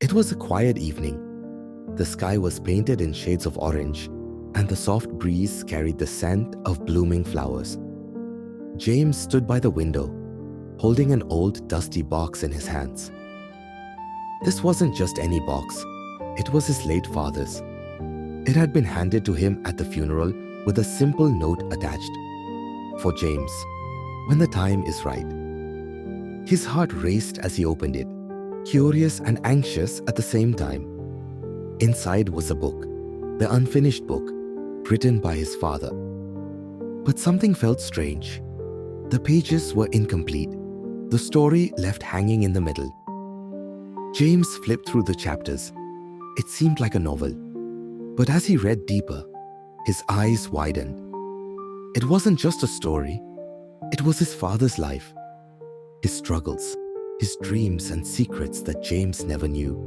It was a quiet evening. The sky was painted in shades of orange, and the soft breeze carried the scent of blooming flowers. James stood by the window, holding an old dusty box in his hands. This wasn't just any box, it was his late father's. It had been handed to him at the funeral with a simple note attached. For James, when the time is right. His heart raced as he opened it, curious and anxious at the same time. Inside was a book, the unfinished book, written by his father. But something felt strange. The pages were incomplete, the story left hanging in the middle. James flipped through the chapters. It seemed like a novel. But as he read deeper, his eyes widened. It wasn't just a story. It was his father's life, his struggles, his dreams and secrets that James never knew.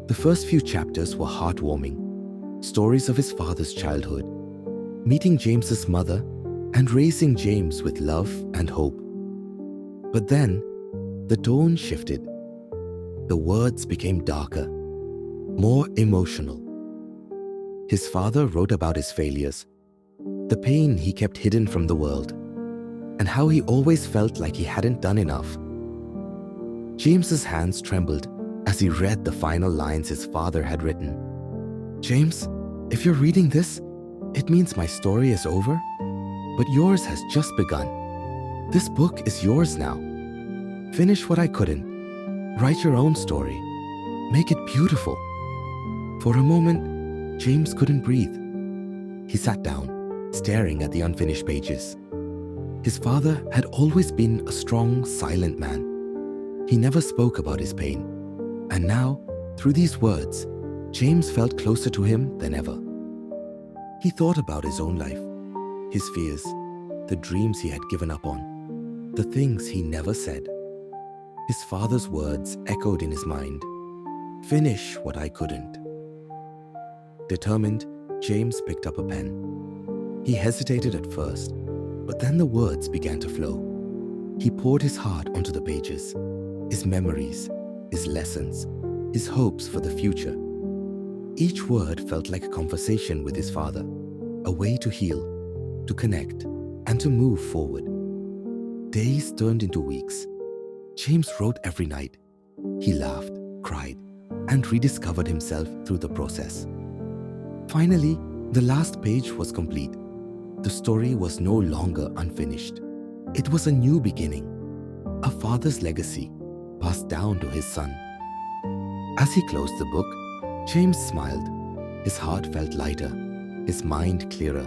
The first few chapters were heartwarming, stories of his father's childhood, meeting James's mother and raising James with love and hope. But then, the tone shifted. The words became darker, more emotional. His father wrote about his failures, the pain he kept hidden from the world, and how he always felt like he hadn't done enough. James's hands trembled as he read the final lines his father had written. "James, if you're reading this, it means my story is over, but yours has just begun. This book is yours now. Finish what I couldn't. Write your own story. Make it beautiful." For a moment, James couldn't breathe. He sat down, staring at the unfinished pages. His father had always been a strong, silent man. He never spoke about his pain. And now, through these words, James felt closer to him than ever. He thought about his own life, his fears, the dreams he had given up on, the things he never said. His father's words echoed in his mind. "Finish what I couldn't." Determined, James picked up a pen. He hesitated at first, but then the words began to flow. He poured his heart onto the pages, his memories, his lessons, his hopes for the future. Each word felt like a conversation with his father, a way to heal, to connect, and to move forward. Days turned into weeks. James wrote every night. He laughed, cried, and rediscovered himself through the process. Finally, the last page was complete. The story was no longer unfinished. It was a new beginning, a father's legacy passed down to his son. As he closed the book, James smiled. His heart felt lighter, his mind clearer.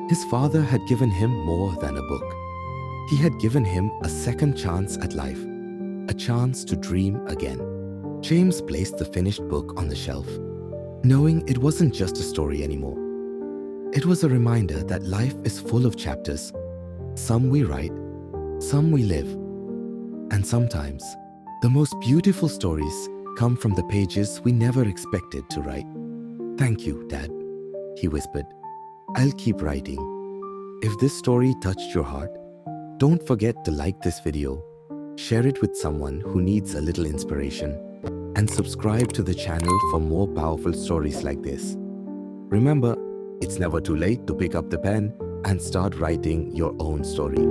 His father had given him more than a book. He had given him a second chance at life, a chance to dream again. James placed the finished book on the shelf, knowing it wasn't just a story anymore. It was a reminder that life is full of chapters. Some we write, some we live. And sometimes, the most beautiful stories come from the pages we never expected to write. "Thank you, Dad," he whispered. "I'll keep writing." If this story touched your heart, don't forget to like this video, share it with someone who needs a little inspiration, and subscribe to the channel for more powerful stories like this. Remember, it's never too late to pick up the pen and start writing your own story.